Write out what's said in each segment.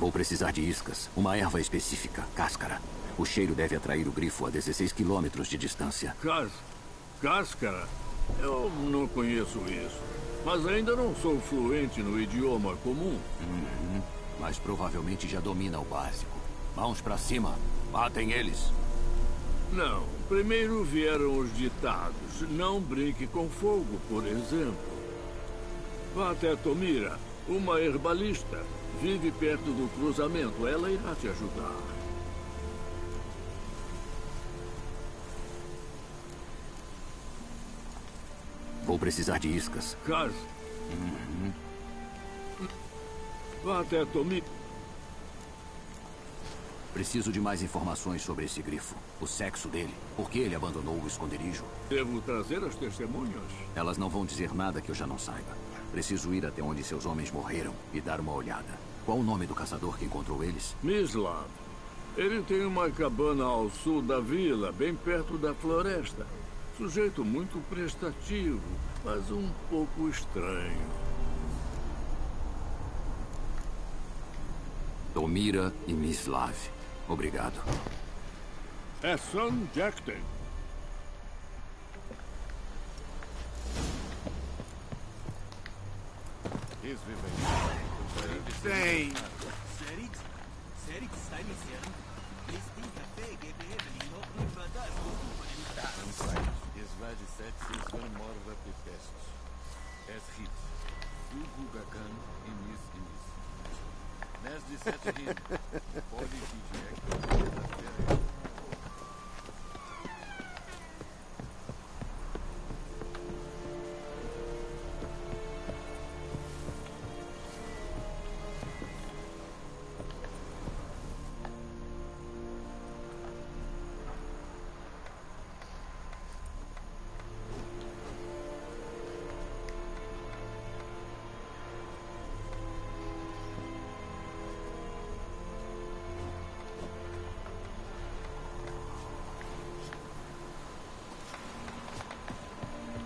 Vou precisar de iscas, uma erva específica, cáscara. O cheiro deve atrair o grifo a 16 quilômetros de distância. Cáscara? Eu não conheço isso. Mas ainda não sou fluente no idioma comum. Mas provavelmente já domina o básico. Mãos pra cima. Matem eles. Não. Primeiro vieram os ditados. Não brinque com fogo, por exemplo. Vá até Tomira, uma herbalista. Vive perto do cruzamento. Ela irá te ajudar. Vou precisar de iscas. Vá até Tomira. Preciso de mais informações sobre esse grifo. O sexo dele. Por que ele abandonou o esconderijo? Devo trazer as testemunhas? Elas não vão dizer nada que eu já não saiba. Preciso ir até onde seus homens morreram e dar uma olhada. Qual o nome do caçador que encontrou eles? Mislav. Ele tem uma cabana ao sul da vila, bem perto da floresta. Sujeito muito prestativo, mas um pouco estranho. Tomira e Mislav. Obrigado. Hassendm. Tem.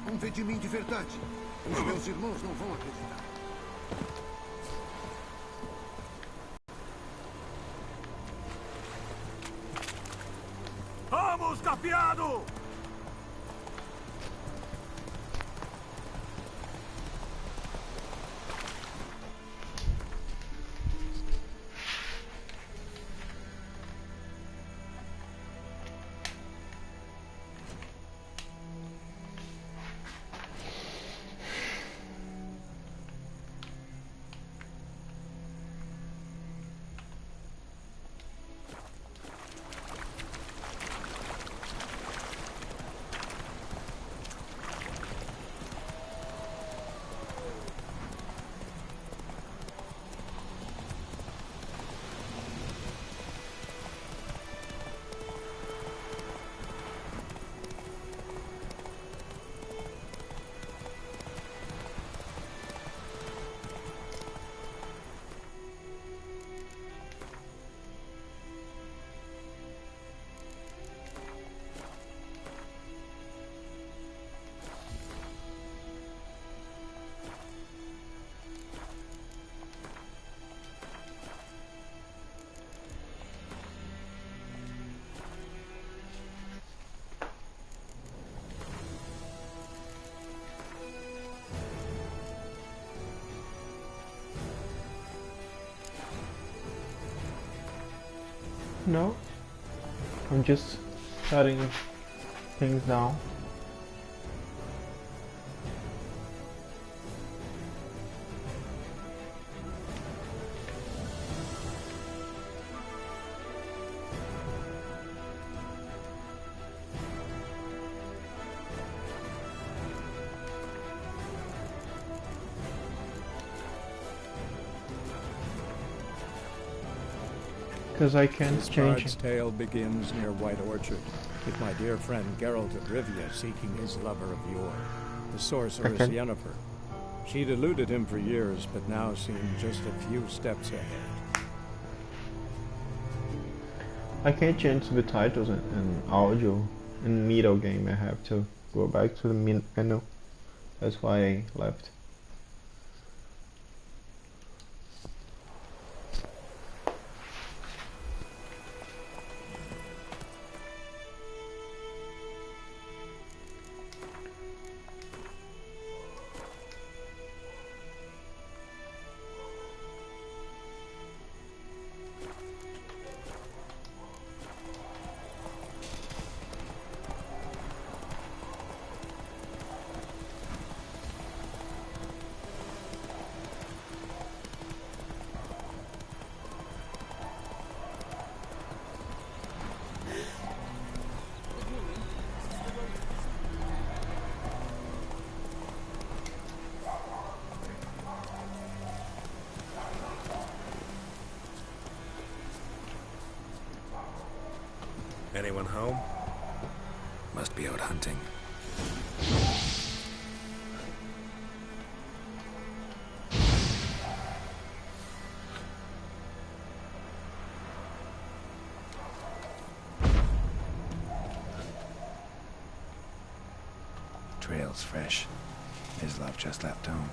Vão ver de mim de verdade. Os meus irmãos não vão acreditar. Vamos, capeado! No, I'm just shutting things down. Because I can't change Bard's it. tale begins near White Orchard, with my dear friend Geralt of Rivia seeking his lover of yore, the sorceress Okay. Yennefer. She'd eluded him for years, but now seemed just a few steps ahead. I can't change the titles and audio. In middle game I have to go back to the menu. That's why I left. Anyone home? Must be out hunting. Trail's fresh. His love just left home.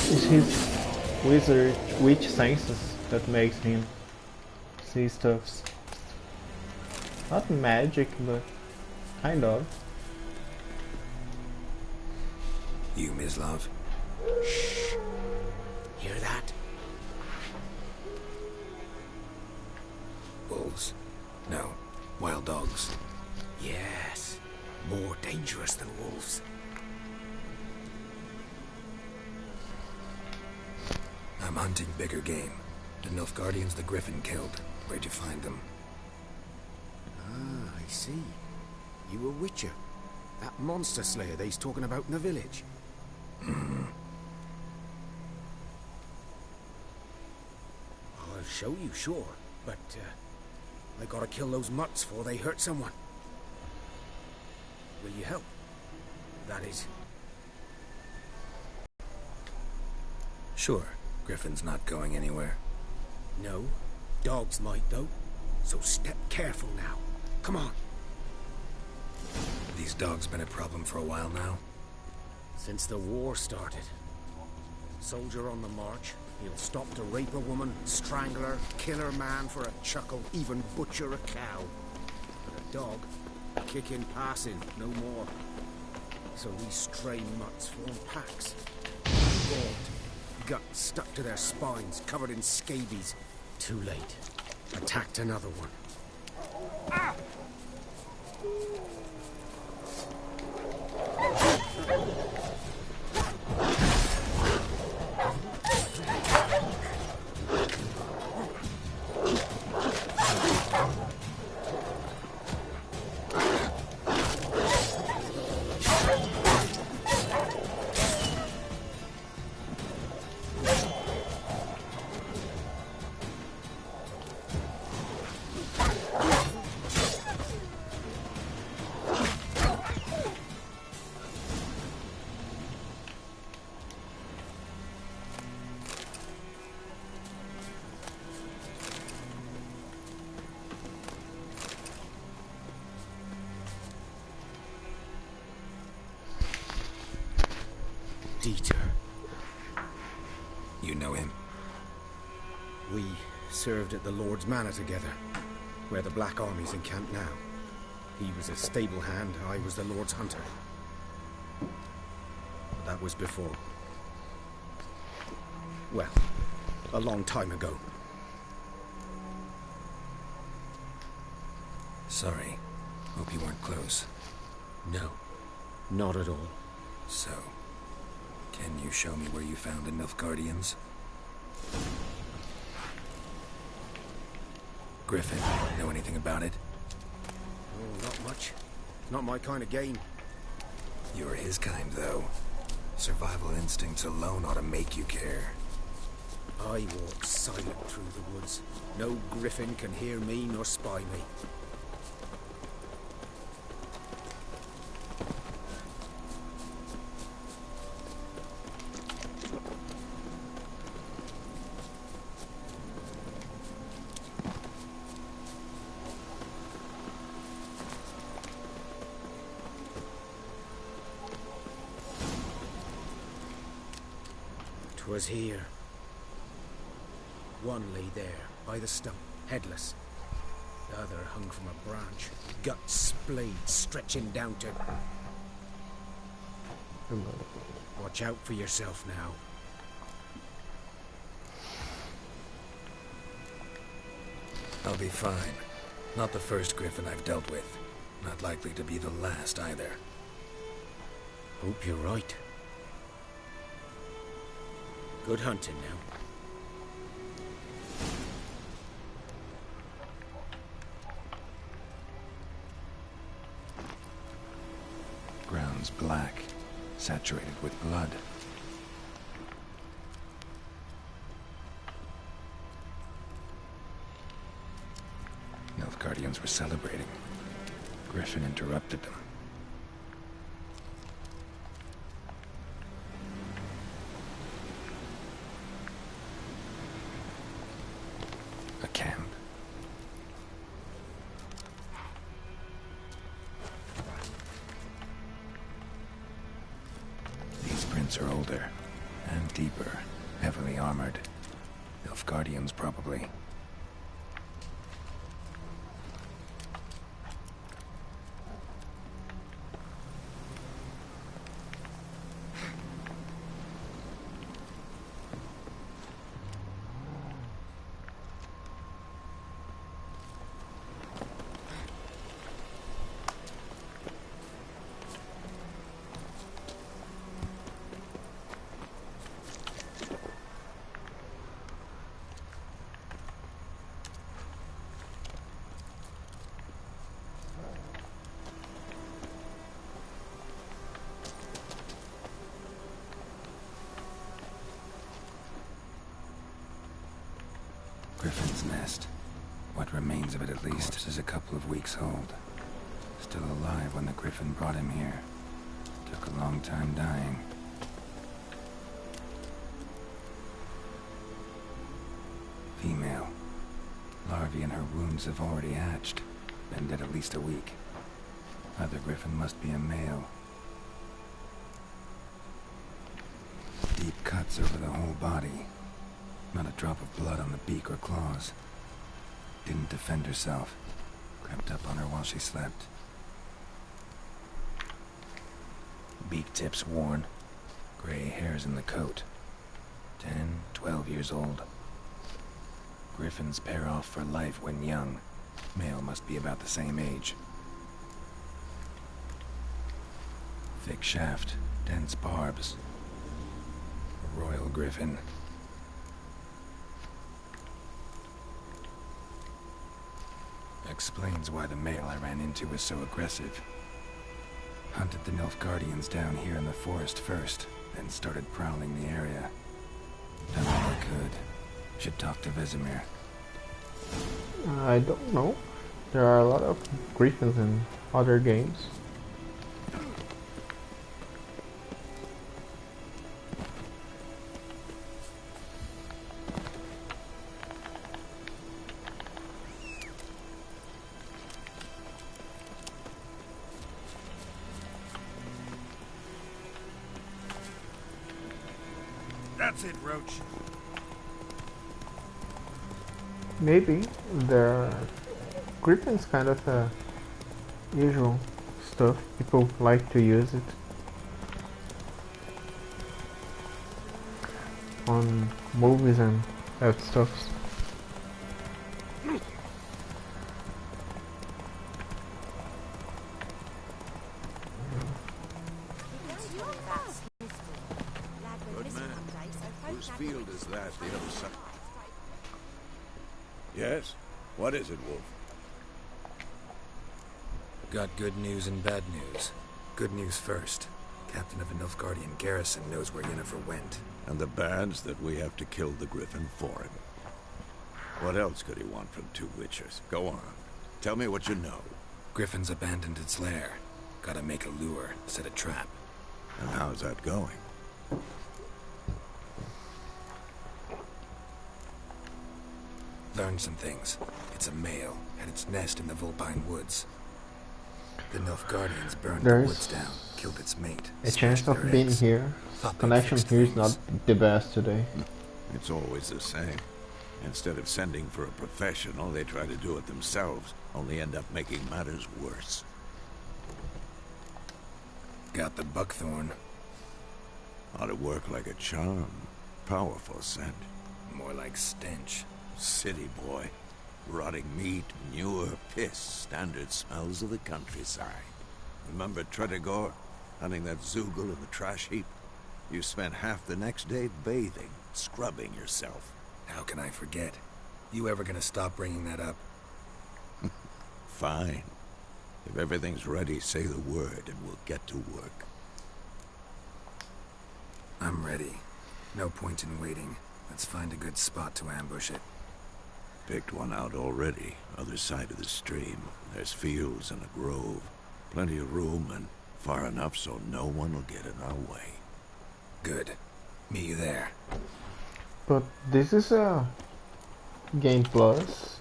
It's his wizard witch senses that makes him see stuffs. Not magic, but kind of. You, Mislav? Shh. Hear that? Wolves? No. Wild dogs. Yes. More dangerous than wolves. I'm hunting bigger game. The Nilfgaardians the Griffin killed. Where'd you find them? Ah, I see. You a witcher. That monster slayer they's talking about in the village. Hmm. I'll show you, sure. But, I gotta kill those mutts before they hurt someone. Will you help? That is... Sure. Griffin's not going anywhere. No. Dogs might, though. So step careful now. Come on. These dogs been a problem for a while now? Since the war started. Soldier on the march. He'll stop to rape a woman, strangle her, kill her man for a chuckle, even butcher a cow. But a dog, kick in passing, no more. So these stray mutts form packs. Gaunt, guts stuck to their spines, covered in scabies. Too late. Attacked another one. Ah! You know him? We served at the Lord's Manor together, where the Black Army's encamped now. He was a stable hand, I was the Lord's hunter. But that was before. Well, a long time ago. Sorry. Hope you weren't close. No, not at all. So, can you show me where you found the Nilfgaardians? Griffin, know anything about it? Oh, not much. Not my kind of game. You're his kind, though. Survival instincts alone ought to make you care. I walk silent through the woods. No griffin can hear me nor spy me. 'Twas here. One lay there, by the stump, headless. The other hung from a branch, guts splayed, stretching down to... Watch out for yourself now. I'll be fine. Not the first griffin I've dealt with. Not likely to be the last either. Hope you're right. Good hunting now. Ground's black, saturated with blood. Nilfgaardians were celebrating. Griffin interrupted them. A camp. These prints are older and deeper, heavily armored. Nilfgaardians, probably. Griffin's nest. What remains of it, at least, is a couple of weeks old. Still alive when the griffin brought him here. Took a long time dying. Female. Larvae in her wounds have already hatched. Been dead at least a week. Other griffin must be a male. Deep cuts over the whole body. Not a drop of blood on the beak or claws. Didn't defend herself. Crept up on her while she slept. Beak tips worn. Gray hairs in the coat. 10, 12 years old. Griffins pair off for life when young. Male must be about the same age. Thick shaft, dense barbs. A royal griffin. Explains why the male I ran into was so aggressive. Hunted the Nilfgaardians down here in the forest first, then started prowling the area. Done all I could. Should talk to Vesemir. I don't know. There are a lot of griffins in other games. That's it, Roach. Maybe the griffins kind of usual stuff. People like to use it on movies and that stuff. Good man. Whose field is that the other side? Yes? What is it, Wolf? Got good news and bad news. Good news first. Captain of a Nilfgaardian garrison knows where Yennefer went. And the bad's that we have to kill the griffin for him. What else could he want from two witches? Go on. Tell me what you know. Griffin's abandoned its lair. Gotta make a lure, set a trap. And how's that going? Learned some things. It's a male, had its nest in the Vulpine Woods. The Nilfgaardians burned the woods down, killed its mate. A chance of being here, connection here is not the best today. It's always the same. Instead of sending for a professional, they try to do it themselves, only end up making matters worse. Got the buckthorn. Ought to work like a charm. Powerful scent. More like stench. City boy. Rotting meat, manure, piss, standard smells of the countryside. Remember Tredegor? Hunting that Zoogle in the trash heap? You spent half the next day bathing, scrubbing yourself. How can I forget? You ever gonna stop bringing that up? Fine. If everything's ready, say the word and we'll get to work. I'm ready. No point in waiting. Let's find a good spot to ambush it. Picked one out already, other side of the stream. There's fields and a grove. Plenty of room and far enough so no one will get in our way. Good. Meet you there. But this is a Game Plus,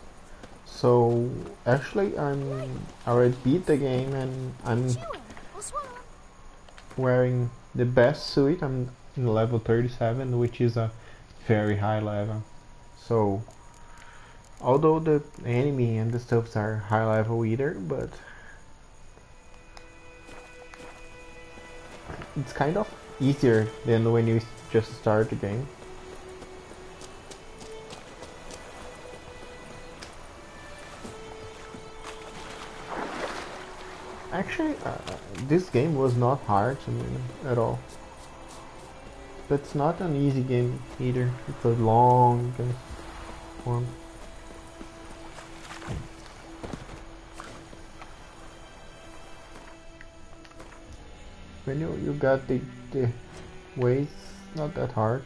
so actually I already beat the game and I'm wearing the best suit. I'm in level 37, which is a very high level. So although the enemy and the stuffs are high level either, but it's kind of easier than when you just start the game. Actually, this game was not hard to me at all. But it's not an easy game either. It's a long one. When you got the ways, not that hard.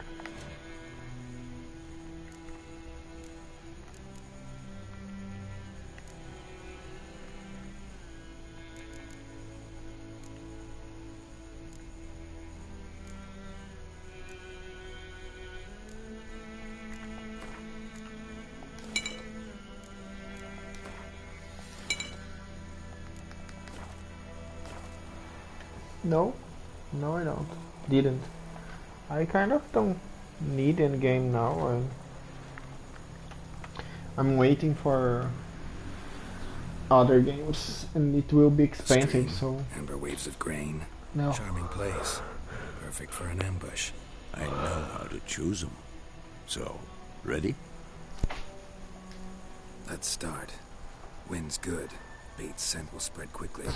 No, I don't. Didn't. I kind of don't need any game now. I'm waiting for other games, and it will be expensive. So Amber waves of grain. no. Charming place. Perfect for an ambush. I know how to choose them. So, ready? Let's start. Wind's good. Bait's scent will spread quickly.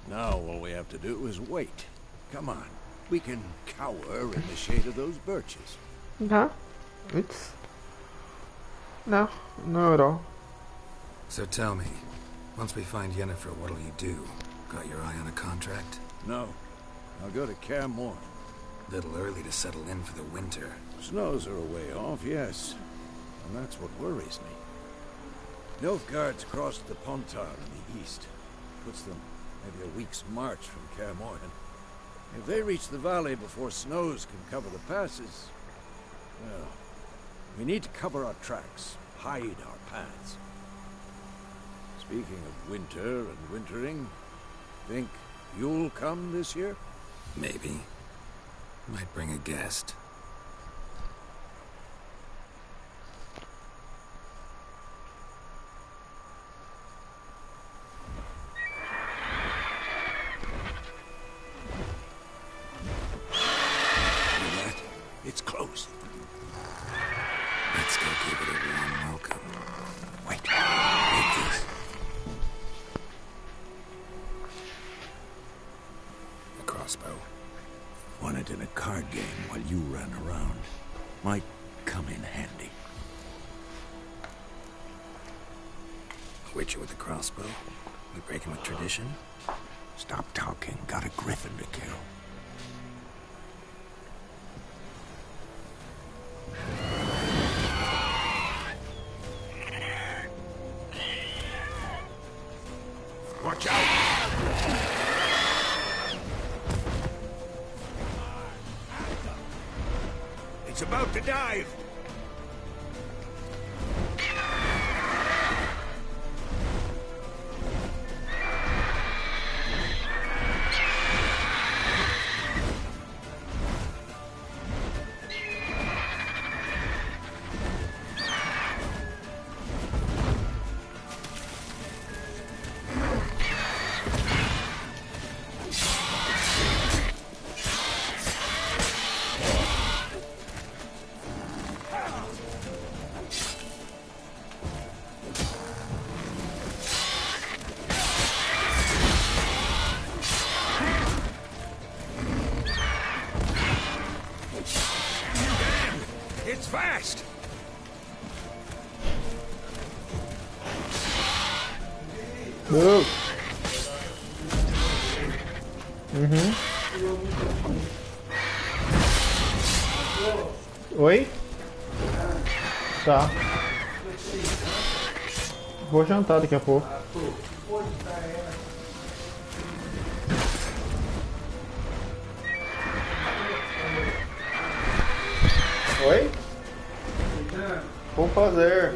Now all we have to do is wait. Come on. We can cower in the shade of those birches. No, it's no at all. So tell me, once we find Yennefer, what'll you do? Got your eye on a contract? No. I'll go to Kaer Morhen. Little early to settle in for the winter. Snows are a way off, yes. And that's what worries me. Nilfgaard's crossed the Pontar in the east. Puts them maybe a week's march from Kaer Morhen. If they reach the valley before snows can cover the passes, well, we need to cover our tracks, hide our paths. Speaking of winter and wintering, think you'll come this year? Maybe. Might bring a guest. It's close. Let's go give it a warm welcome. Wait. Take this. A crossbow. Won it in a card game while you ran around. Might come in handy. Witcher with a crossbow? We breaking with tradition? Stop talking. Got a griffin to kill. Watch out! It's about to dive! Christ! Whoa. Oi? Tá. Vou jantar daqui a pouco. Oi? Vou fazer.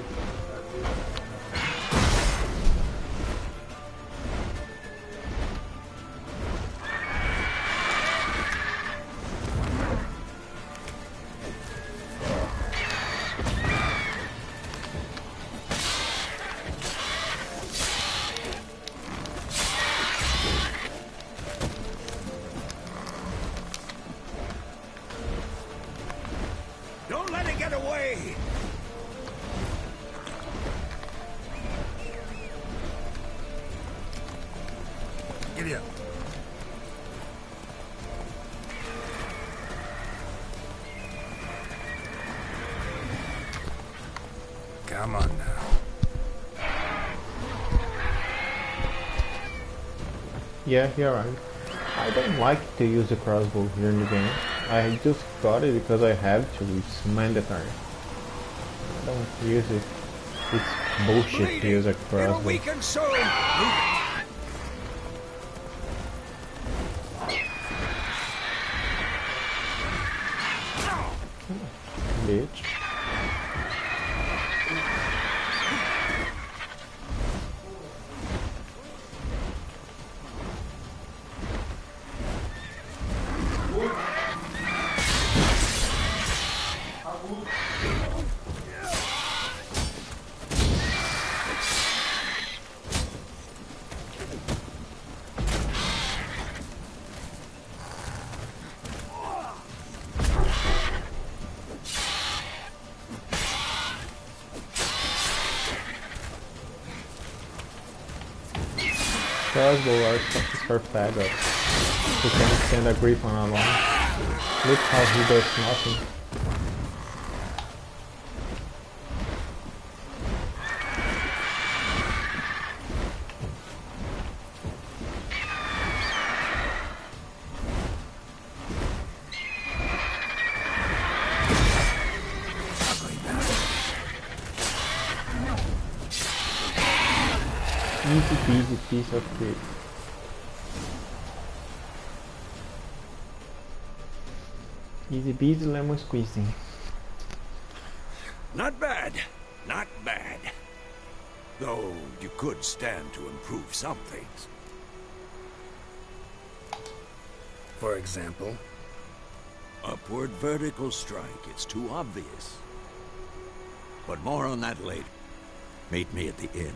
Don't let it get away! Giddy up. Come on now. Yeah, you're right. I don't like to use the crossbow here in the game. I just got it because I have to. It's mandatory. I don't use it. It's bullshit to use a crossbow. Weaken soul! Move it. Bitch. Crossbow are for faggots who can stand a grip on a line. Look how he does nothing. Easy peasy piece of cake. Easy peasy lemon squeezing. Not bad. Not bad. Though you could stand to improve some things. For example? Upward vertical strike. It's too obvious. But more on that later. Meet me at the inn.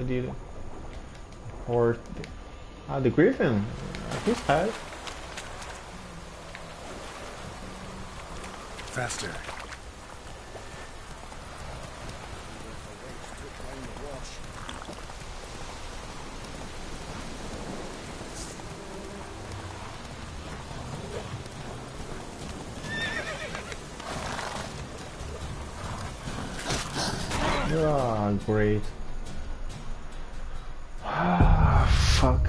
did. Or the Griffin. He's head. Faster. Ah, great. Ah, fuck.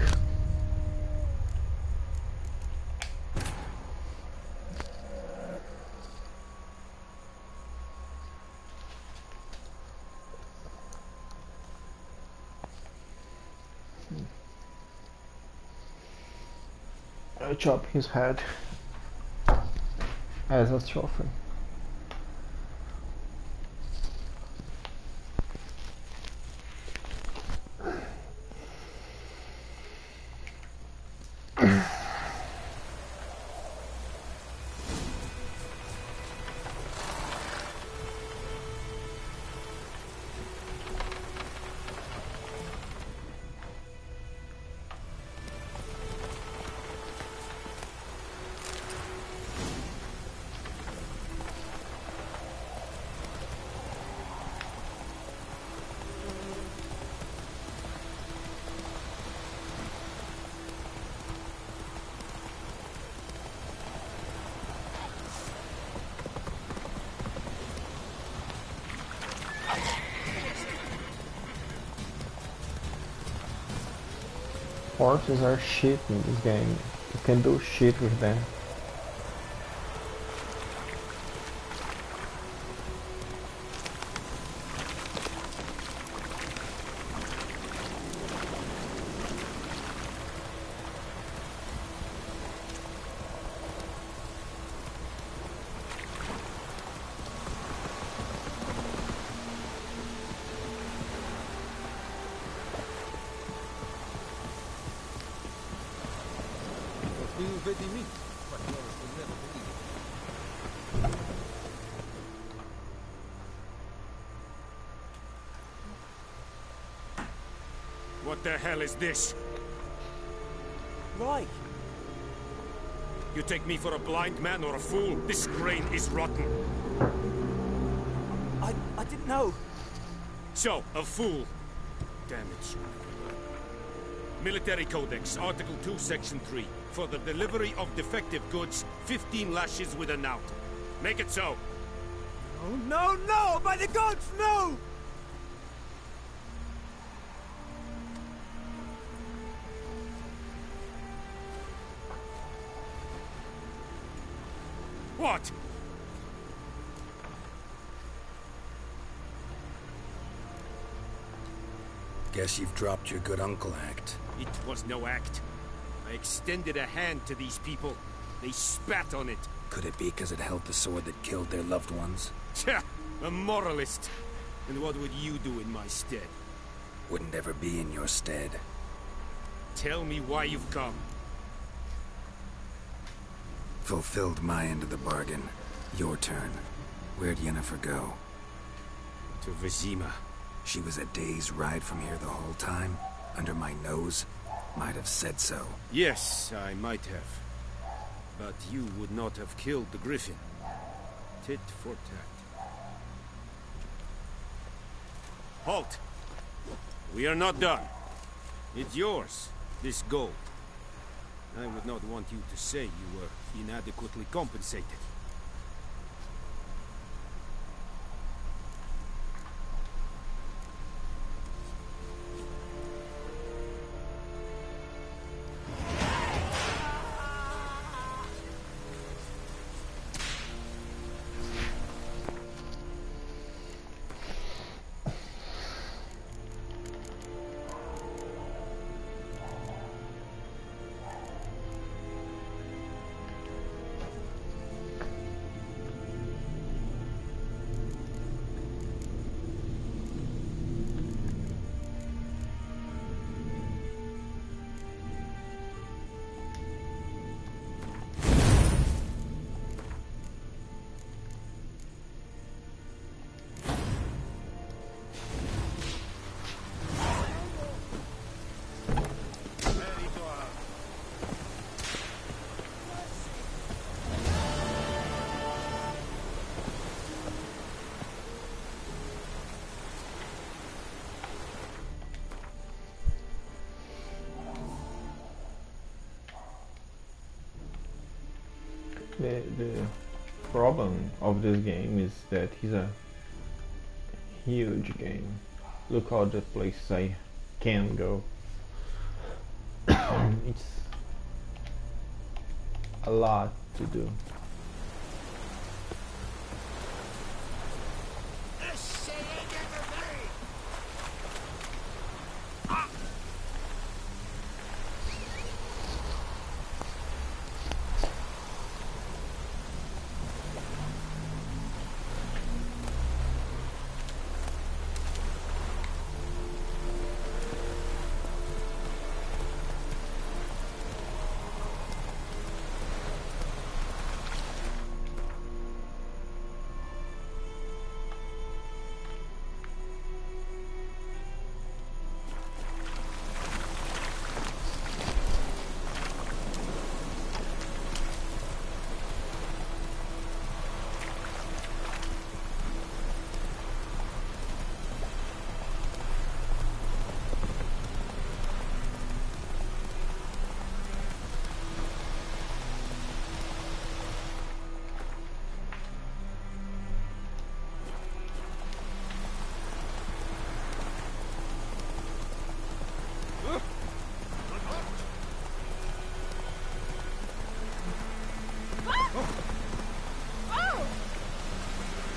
I chop his head as a trophy. Horses are shit in this game. You can do shit with them. What the hell is this? Right. You take me for a blind man or a fool? This grain is rotten. I didn't know. So, a fool. Damn it. Military Codex, Article 2, Section 3. For the delivery of defective goods, 15 lashes with a knout. Make it so. Oh, no, no! By the gods, no! What? Guess you've dropped your good uncle act. It was no act. I extended a hand to these people. They spat on it. Could it be because it held the sword that killed their loved ones? Tja, a moralist. And what would you do in my stead? Wouldn't ever be in your stead. Tell me why you've come. Fulfilled my end of the bargain. Your turn. Where'd Yennefer go? To Vizima. She was a day's ride from here the whole time? Under my nose? Might have said so. Yes, I might have. But you would not have killed the Griffin. Tit for tat. Halt! We are not done. It's yours, this gold. I would not want you to say you were inadequately compensated. the problem of this game is that it's a huge game. Look all the places I can go. It's a lot to do.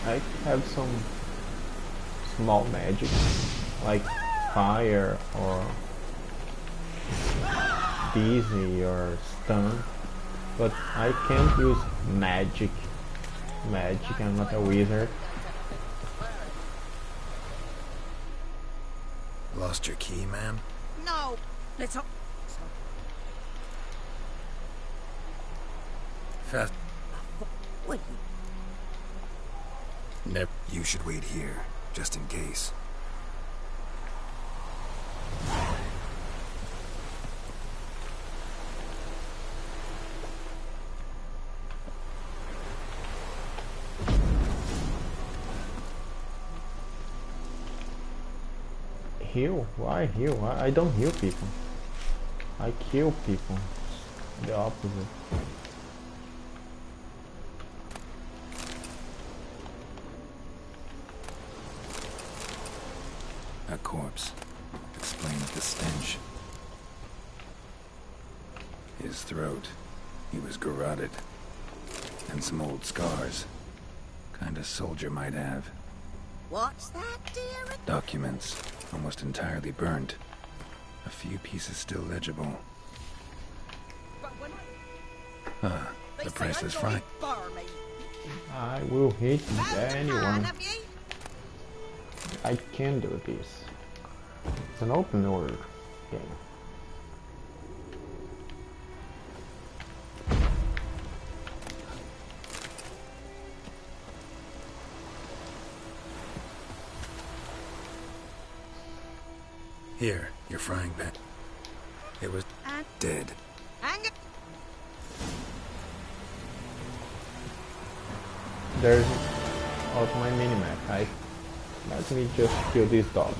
I have some small magic, like fire or dizzy or stun, but I can't use magic. I'm not a wizard. Lost your key, ma'am? No, let's hope. Fast. Wait. Never. You should wait here, just in case. Heal? Why heal? I don't heal people. I kill people. The opposite. A corpse. Explains the stench. His throat. He was garroted. And some old scars. Kind of soldier might have. What's that, dear? Documents. Almost entirely burnt. A few pieces still legible. Ah, the press is fine. I will hit anyone. I can do this. It's an open world game. Here, your frying pan. It was dead. There's also my minimap. Let me just kill these dogs.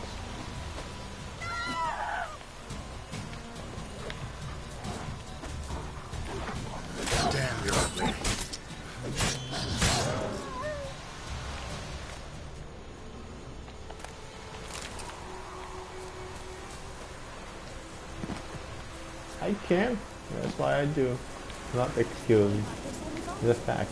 Damn, you're ugly. I can. That's why I do. Not excuse. It's a fact.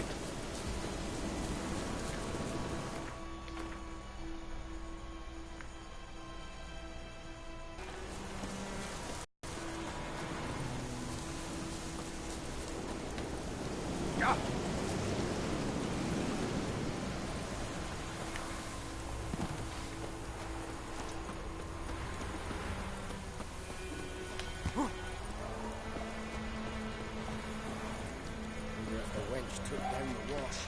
Took down the wash.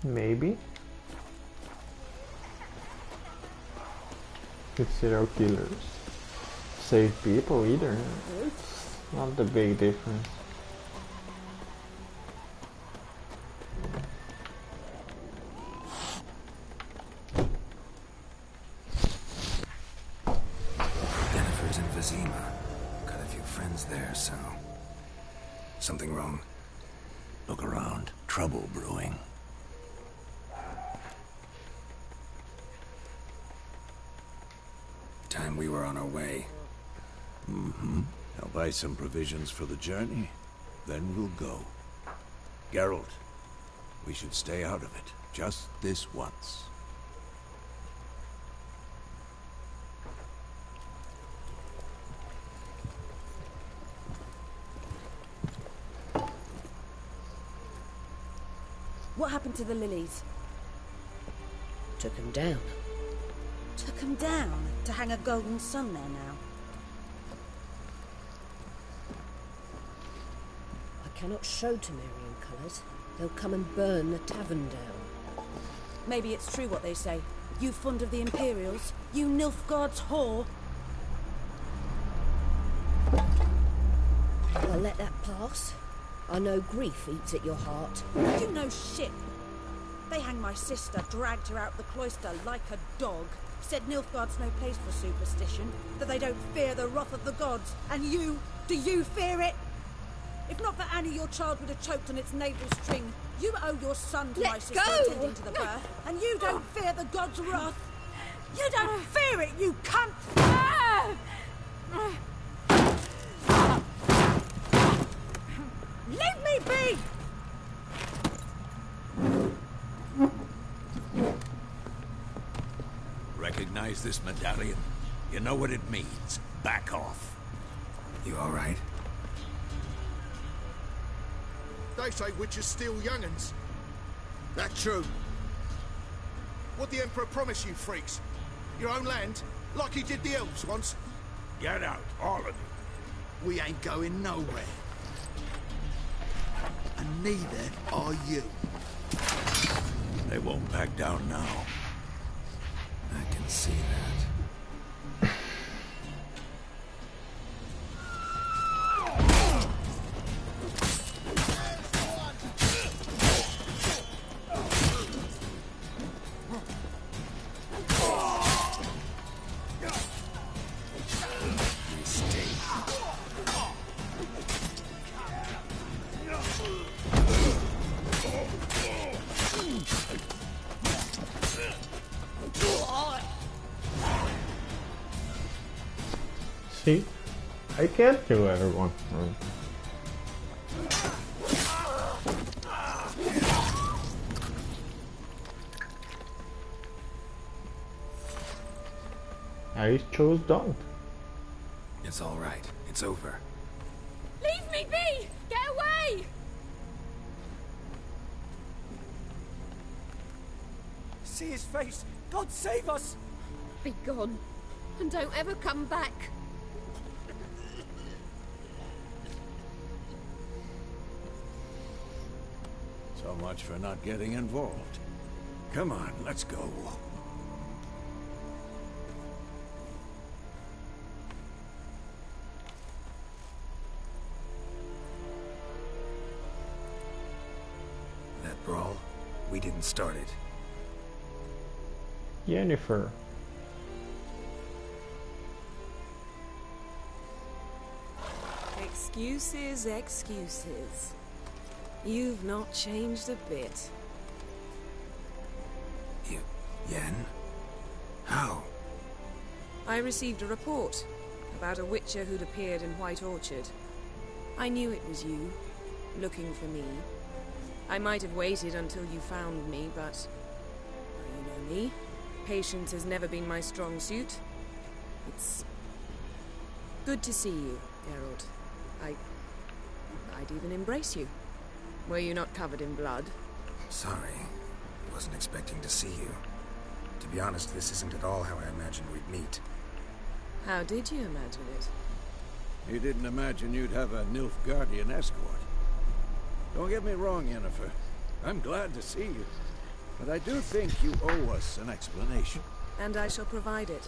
Maybe. If serial killers save people either, it's not the big difference. Something wrong? Look around. Trouble brewing. Time we were on our way. Mm-hmm. I'll buy some provisions for the journey. Then we'll go. Geralt, we should stay out of it. Just this once. What happened to the lilies? Took him down. Took them down to hang a golden sun there now. I cannot show Temerian colours. They'll come and burn the tavern down. Maybe it's true what they say. You fond of the Imperials? You Nilfgaard's whore? I'll let that pass. I know grief eats at your heart. You know shit. They hanged my sister, dragged her out the cloister like a dog. Said Nilfgaard's no place for superstition, that they don't fear the wrath of the gods. And you, do you fear it? If not for Annie, your child would have choked on its navel string. You owe your son to my sister attending to the birth, and you don't fear the gods' wrath. You don't fear it, you cunt! Leave me be! Recognize this medallion? You know what it means. Back off. You all right? They say witches steal young'uns. That true? What the Emperor promise you, freaks? Your own land? Like he did the elves once? Get out, all of you. We ain't going nowhere. And neither are you. They won't back down now. I can see that. See? I can't kill everyone. I chose don't. It's all right. It's over. Leave me be! Get away! See his face! God save us! Be gone, and don't ever come back. So much for not getting involved. Come on, let's go. That brawl, we didn't start it. Yennefer. Excuses, excuses. You've not changed a bit. Yen? How? I received a report about a witcher who'd appeared in White Orchard. I knew it was you, looking for me. I might have waited until you found me, but... well, you know me. Patience has never been my strong suit. It's... good to see you, Geralt. I'd even embrace you. Were you not covered in blood? Sorry. Wasn't expecting to see you. To be honest, this isn't at all how I imagined we'd meet. How did you imagine it? You didn't imagine you'd have a Nilfgaardian escort. Don't get me wrong, Yennefer. I'm glad to see you. But I do think you owe us an explanation. And I shall provide it.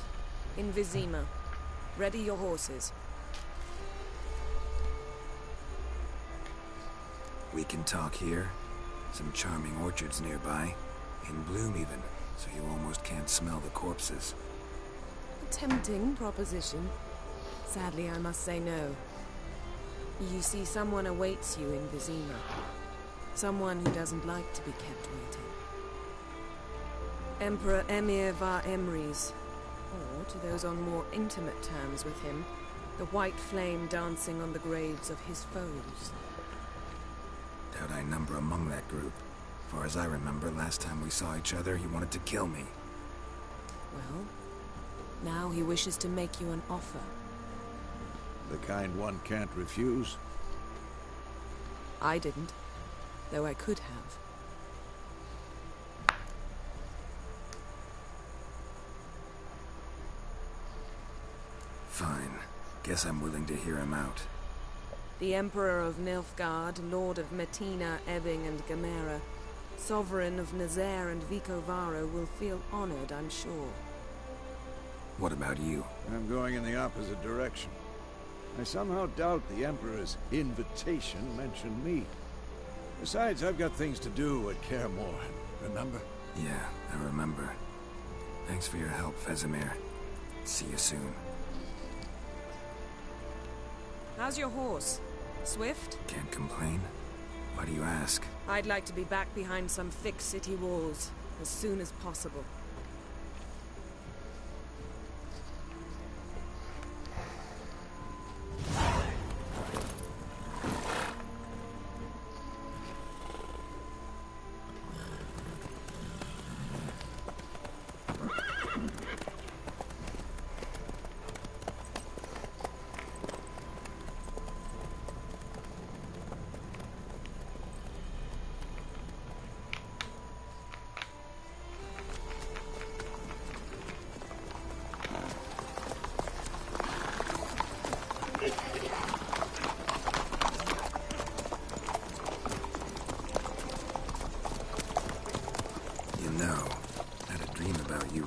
In Vizima. Ready your horses. We can talk here. Some charming orchards nearby. In bloom even, so you almost can't smell the corpses. A tempting proposition. Sadly, I must say no. You see, someone awaits you in Vizima. Someone who doesn't like to be kept waiting. Emperor Emir var Emrys, or, to those on more intimate terms with him, the white flame dancing on the graves of his foes. Doubt I number among that group. Far as I remember, last time we saw each other, he wanted to kill me. Well, now he wishes to make you an offer. The kind one can't refuse? I didn't, though I could have. Fine. Guess I'm willing to hear him out. The Emperor of Nilfgaard, Lord of Metina, Ebbing and Gamera, Sovereign of Nazaire and Vicovaro will feel honored, I'm sure. What about you? I'm going in the opposite direction. I somehow doubt the Emperor's invitation mentioned me. Besides, I've got things to do at Kaer Morhen, remember? Yeah, I remember. Thanks for your help, Vesemir. See you soon. How's your horse? Swift? Can't complain. Why do you ask? I'd like to be back behind some thick city walls as soon as possible.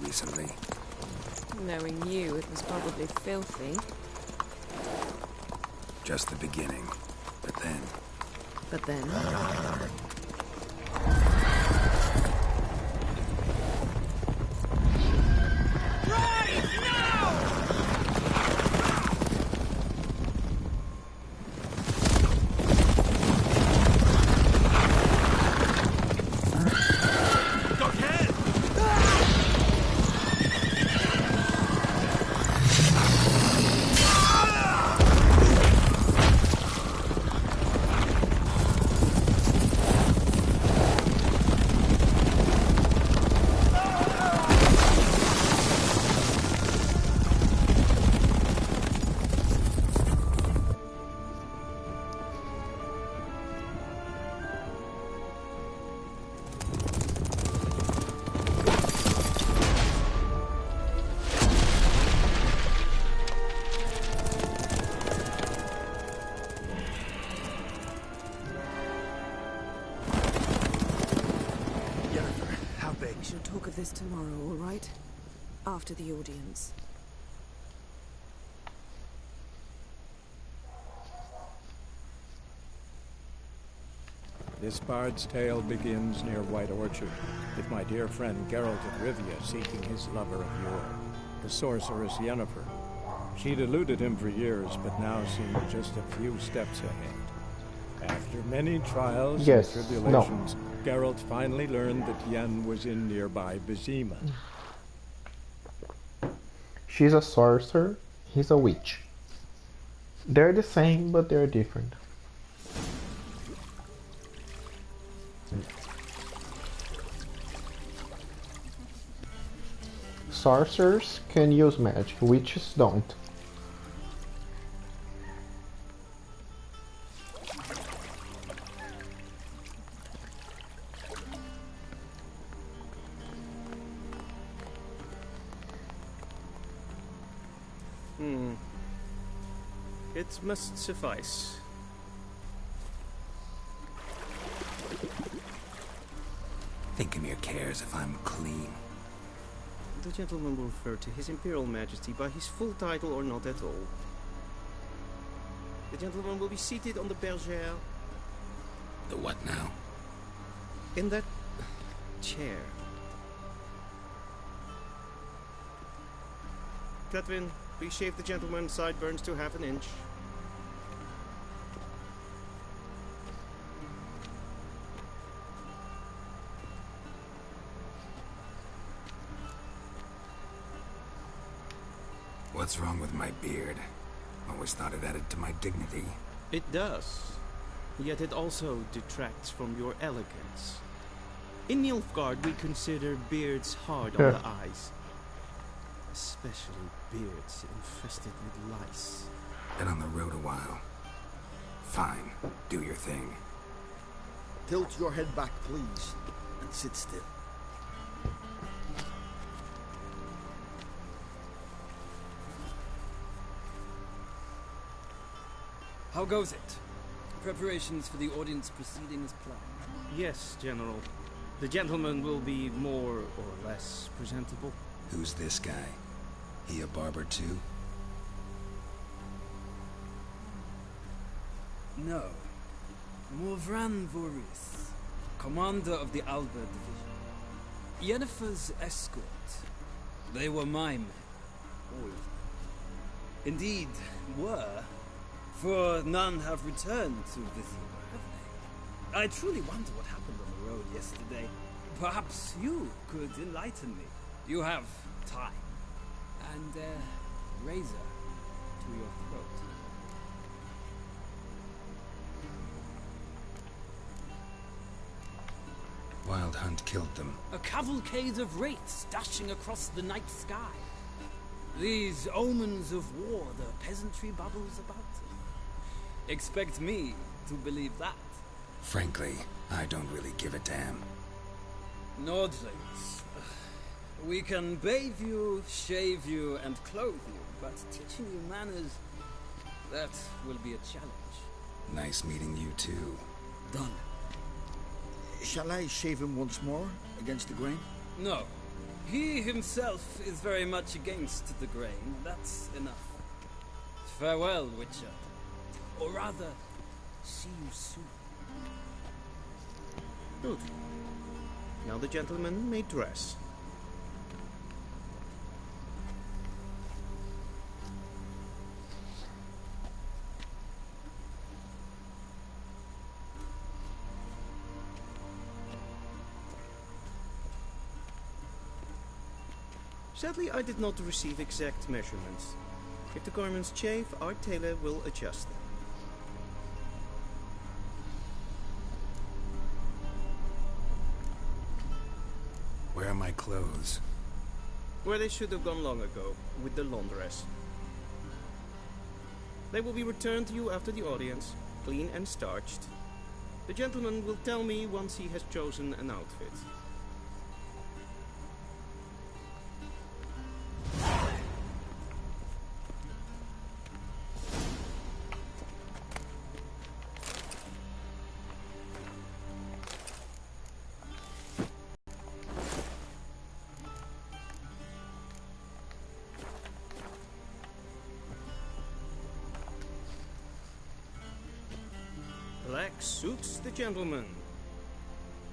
Recently. Knowing you, it was probably filthy. Just the beginning. But then... But then... This tomorrow, all right? After the audience. This bard's tale begins near White Orchard, with my dear friend Geralt of Rivia seeking his lover of yore, the sorceress Yennefer. She'd eluded him for years, but now seemed just a few steps ahead. After many trials and tribulations, Geralt finally learned that Yen was in nearby Vizima. She's a sorcerer, he's a witch. They're the same, but they're different. Sorcerers can use magic, witches don't. It must suffice. Thinkemere cares if I'm clean. The gentleman will refer to His Imperial Majesty by his full title or not at all. The gentleman will be seated on the bergère. The what now? In that chair. Catherine, please shave the gentleman's sideburns to half an inch. What's wrong with my beard? Always thought it added to my dignity. It does. Yet it also detracts from your elegance. In Nilfgaard, we consider beards hard on the eyes. Especially beards infested with lice. Been on the road a while. Fine, do your thing. Tilt your head back, please, and sit still. How goes it? Preparations for the audience proceeding as planned? Yes, General. The gentleman will be more or less presentable. Who's this guy? He a barber too? No. Morvran Voris, commander of the Alba Division. Yennefer's escort. They were my men. All of them. Indeed, were. For none have returned to Vizima, have they? I truly wonder what happened on the road yesterday. Perhaps you could enlighten me. You have time. And a razor to your throat. Wild Hunt killed them. A cavalcade of wraiths dashing across the night sky. These omens of war the peasantry babbles about. Expect me to believe that. Frankly, I don't really give a damn. Nordlings. We can bathe you, shave you, and clothe you, but teaching you manners, that will be a challenge. Nice meeting you too. Done. Shall I shave him once more, against the grain? No. He himself is very much against the grain. That's enough. Farewell, Witcher. Or rather, see you soon. Good. Now the gentleman may dress. Sadly, I did not receive exact measurements. If the garments chafe, our tailor will adjust them. Where are my clothes? Where they should have gone long ago, with the laundress. They will be returned to you after the audience, clean and starched. The gentleman will tell me once he has chosen an outfit. Black suits the gentleman.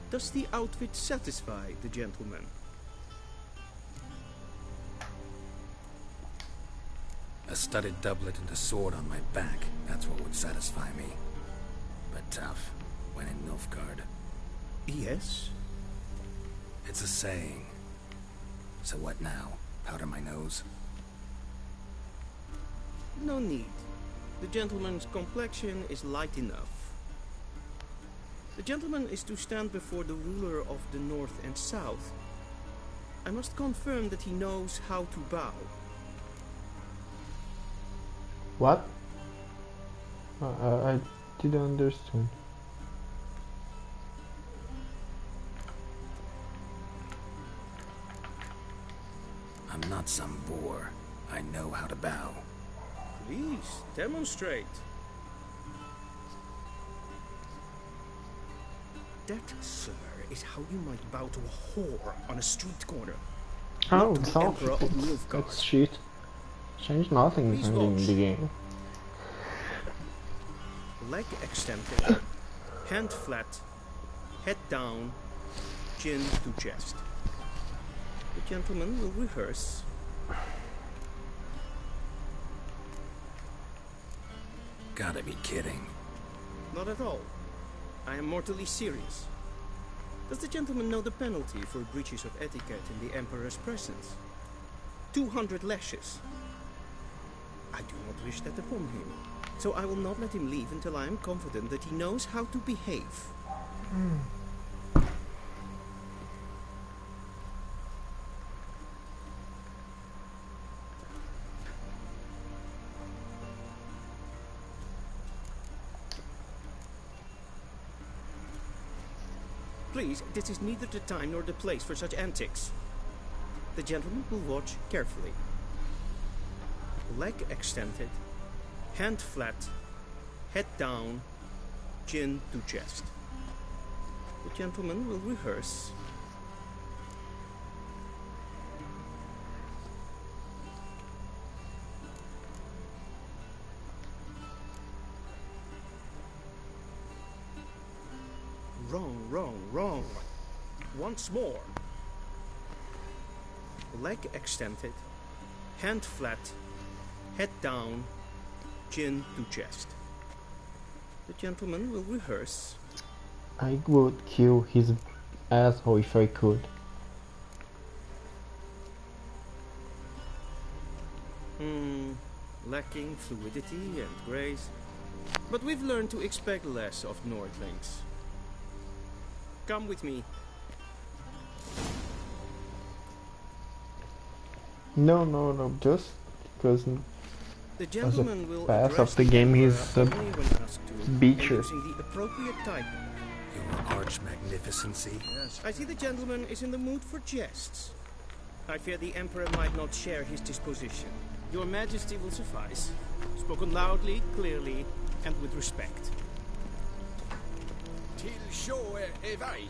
Does the outfit satisfy the gentleman? A studded doublet and a sword on my back, that's what would satisfy me. But tough, when in Nilfgaard. Yes? It's a saying. So what now? Powder my nose? No need. The gentleman's complexion is light enough. The gentleman is to stand before the ruler of the North and South. I must confirm that he knows how to bow. What? I didn't understand. I'm not some boor. I know how to bow. Please, demonstrate. That, sir, is how you might bow to a whore on a street corner. Oh, Not to the Emperor of Nilfgaard. that's shit. Change nothing in the game. Leg extended, hand flat, head down, chin to chest. The gentleman will rehearse. Gotta be kidding. Not at all. I am mortally serious. Does the gentleman know the penalty for breaches of etiquette in the Emperor's presence? 200 lashes. I do not wish that upon him. So I will not let him leave until I am confident that he knows how to behave. Please, this is neither the time nor the place for such antics. The gentleman will watch carefully. Leg extended, hand flat, head down, chin to chest. The gentleman will rehearse. Wrong, wrong, wrong. Once more. Leg extended, hand flat, head down, chin to chest. The gentleman will rehearse. I would kill his asshole if I could. Lacking fluidity and grace. But we've learned to expect less of Nordlings. Come with me. No, just because The as gentleman a will pass address of the game emperor he's a only when asked to, beacher. using the appropriate type. Your arch magnificency. Yes. I see the gentleman is in the mood for jests. I fear the emperor might not share his disposition. Your majesty will suffice. Spoken loudly, clearly, and with respect. Till show evaich.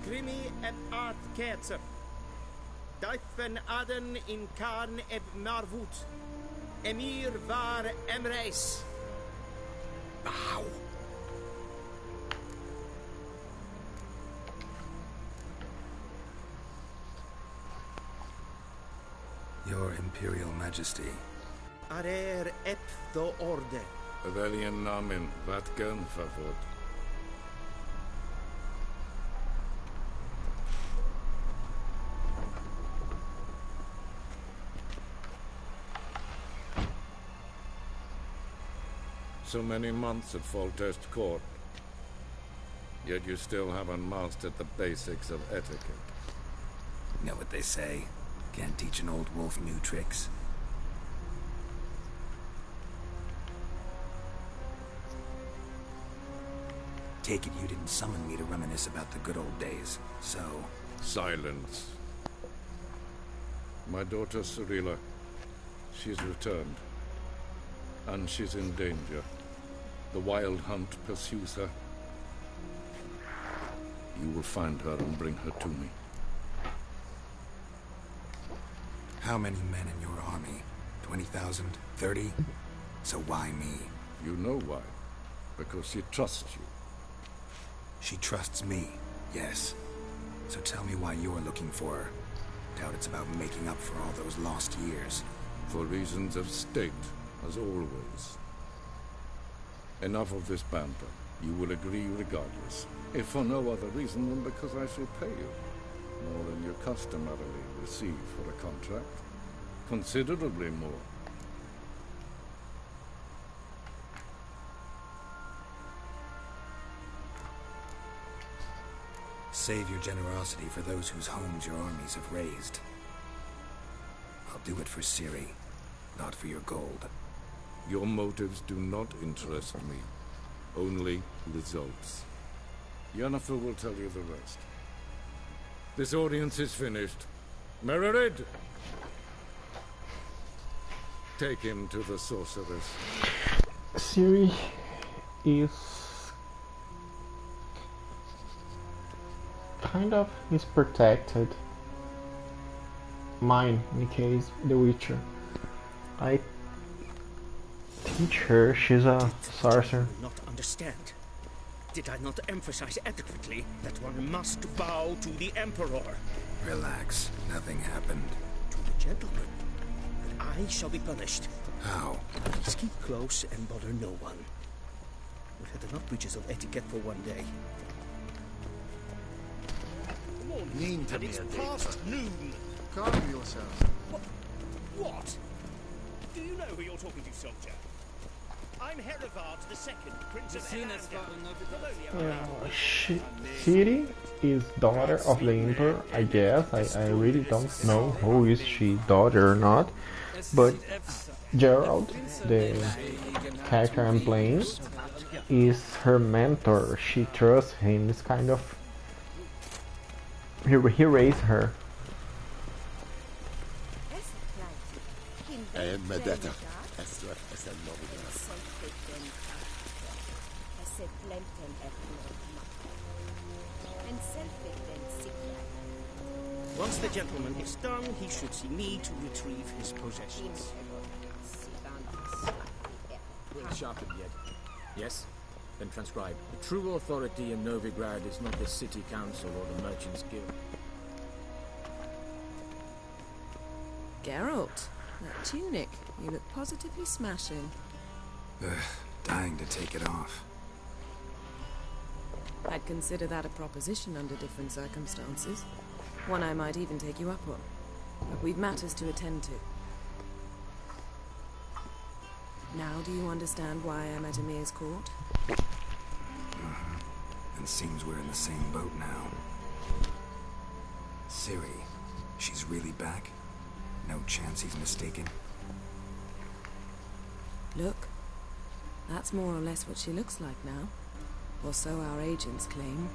Grimi et art ketzer. Duifen aden in karn eb marvoet. Emir var emreis. Ow. Your Imperial Majesty. Arer ep the orde. Weljen namen, wat kan favor? So many months at Foltest Court, yet you still haven't mastered the basics of etiquette. Know what they say? Can't teach an old wolf new tricks. Take it you didn't summon me to reminisce about the good old days, so... Silence. My daughter Cirilla, she's returned. And she's in danger. The Wild Hunt pursues her. You will find her and bring her to me. How many men in your army? 20,000? 30? So why me? You know why. Because she trusts you. She trusts me, yes. So tell me why you're looking for her. Doubt it's about making up for all those lost years. For reasons of state, as always. Enough of this banter. You will agree regardless. If for no other reason than because I shall pay you. More than you customarily receive for a contract. Considerably more. Save your generosity for those whose homes your armies have razed. I'll do it for Ciri, not for your gold. Your motives do not interest me. Only results. Yennefer will tell you the rest. This audience is finished. Mererid! Take him to the sorceress. Ciri is kind of is protected. Mine, in case the Witcher. I teach her. She's a sorcerer. Not understand. Did I not emphasize adequately that one must bow to the Emperor? Relax. Nothing happened. To the gentleman. But I I shall be punished. How? Just keep close and bother no one. We've had enough breaches of etiquette for one day. Mean to And me, it's a past noon. Calm yourself. What? Do you know who you're talking to, soldier? I'm Herivard II, Prince of Ciri is daughter of the Emperor, I guess. I really don't know who is she daughter or not. But Gerald, the character I'm playing, is her mentor. She trusts him. It's kind of... He raised her. Once the gentleman is done, he should see me to retrieve his possessions. Weren't sharpened yet. Yes? Then transcribe. The true authority in Novigrad is not the city council or the merchants' guild. Geralt, that tunic. You look positively smashing. Dying to take it off. I'd consider that a proposition under different circumstances. One I might even take you up on. But we've matters to attend to. Now do you understand why I'm at Emir's court? And seems we're in the same boat now. Ciri, she's really back? No chance he's mistaken? Look, that's more or less what she looks like now. Or so our agents claim.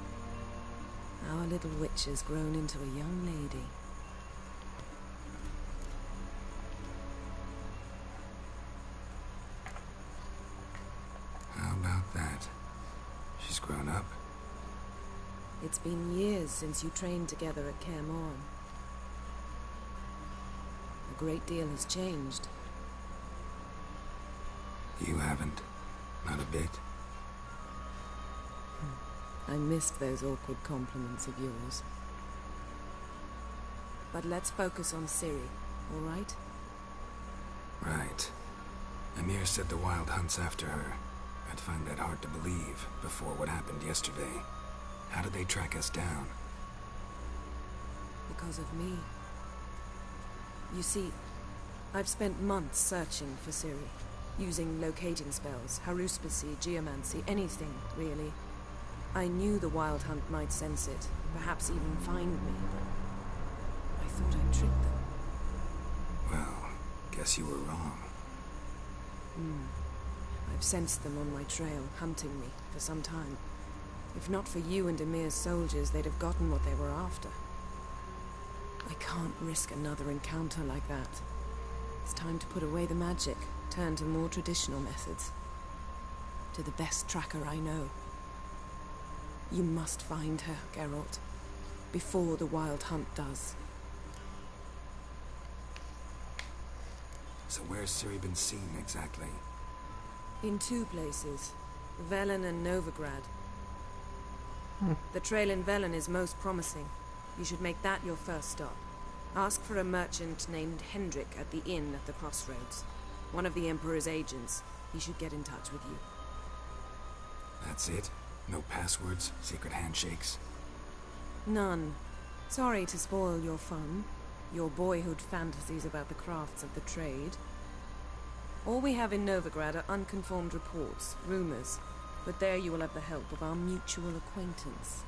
Our little witch has grown into a young lady. How about that? She's grown up? It's been years since you trained together at Kaer Morhen. A great deal has changed. You haven't. Not a bit. I missed those awkward compliments of yours. But let's focus on Ciri, all right? Right. Emir said the Wild Hunt's after her. I'd find that hard to believe before what happened yesterday. How did they track us down? Because of me. You see, I've spent months searching for Ciri, using locating spells, haruspicy, geomancy, anything, really. I knew the Wild Hunt might sense it, perhaps even find me, but I thought I'd tricked them. Well, guess you were wrong. I've sensed them on my trail, hunting me, for some time. If not for you and Emir's soldiers, they'd have gotten what they were after. I can't risk another encounter like that. It's time to put away the magic, turn to more traditional methods. To the best tracker I know. You must find her, Geralt, before the Wild Hunt does. So where's Ciri been seen exactly? In two places, Velen and Novigrad. The trail in Velen is most promising. You should make that your first stop. Ask for a merchant named Hendrik at the inn at the crossroads. One of the Emperor's agents. He should get in touch with you. That's it? No passwords? Secret handshakes? None. Sorry to spoil your fun. Your boyhood fantasies about the crafts of the trade. All we have in Novigrad are unconfirmed reports, rumors. But there you will have the help of our mutual acquaintance.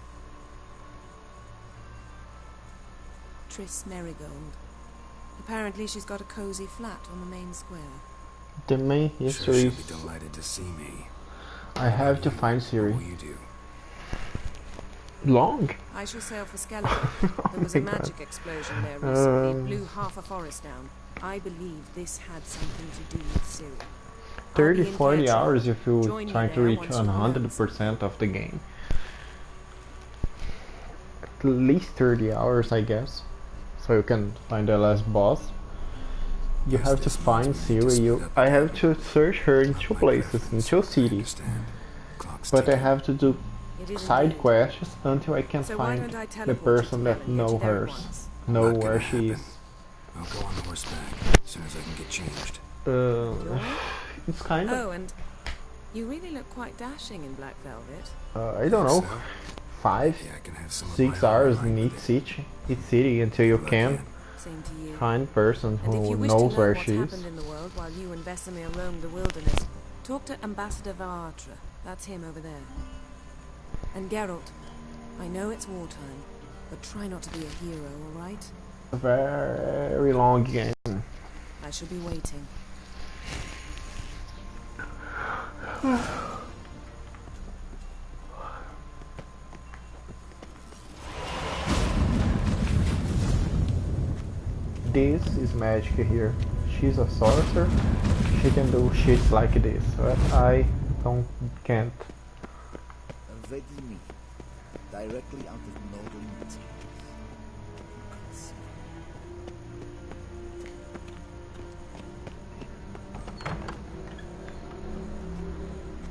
Triss Merigold. Apparently she's got a cozy flat on the main square. The main history Sure, is... she'll be delighted to see me. I have to find Ciri. What will you do? Long? I shall sail for Skellige. There was a my God. magic explosion there recently. It blew half a forest down. I believe this had something to do with Ciri. 30-40 hours if you Join me try to there reach once you learn 100% of the game. At least 30 hours, I guess. So you can find the last boss. You have to find Ciri. I have to search her in two places, in two cities. But I have to do side quests until I can find the person that know where she is. I'll go on horseback. As soon as I can get changed. It's kind of... Oh, and you really look quite dashing in black velvet. I don't know. 5, Yeah, I can have some 6 hours in each city until you can Same to you. find a person And if who you wish knows to know where what's she is. happened in the world while you and Vesemir roamed the wilderness, talk to Ambassador Varatra. That's him over there. And Geralt, I know it's wartime, but try not to be a hero, alright? A very long game. I shall be waiting. This is magic here. She's a sorcerer. She can do shit like this, but I can't. Vedimi, directly out of northern Italy.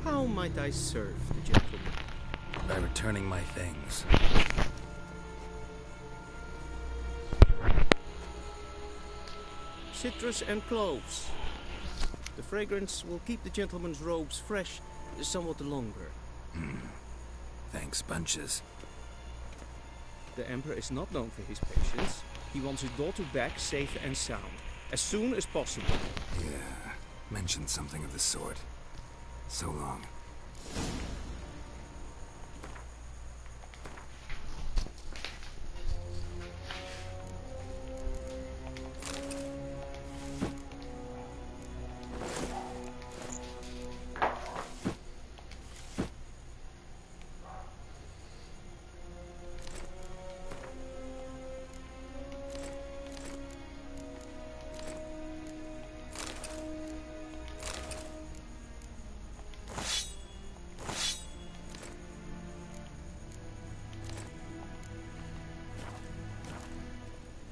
How might I serve the gentleman? By returning my things. Citrus and cloves. The fragrance will keep the gentleman's robes fresh somewhat longer. Thanks, bunches. The Emperor is not known for his patience. He wants his daughter back safe and sound, as soon as possible. Yeah, mentioned something of the sort. So long.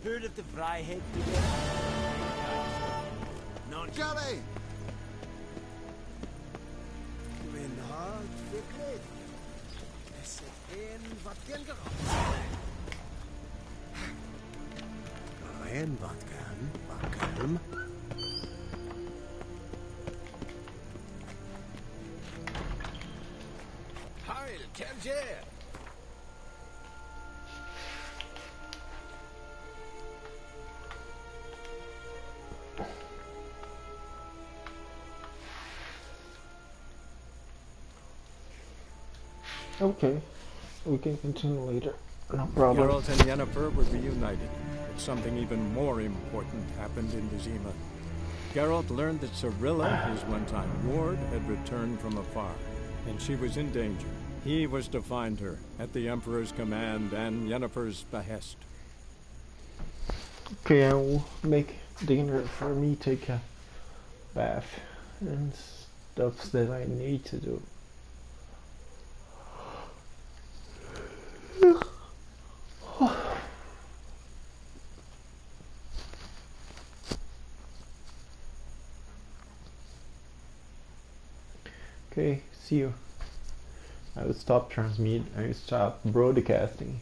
Heard of the Vryheid today? Non Jelly! Mijn hart verkleed. Is het een wat kan en wat kan? Heil, Kerjer! Okay, we can continue later. No problem. Geralt and Yennefer were reunited, but something even more important happened in Vizima. Geralt learned that Cirilla, his one-time ward, had returned from afar, and she was in danger. He was to find her, at the Emperor's command and Yennefer's behest. Okay, I will make dinner for me, take a bath, and stuff that I need to do. Okay, see you. I will stop broadcasting.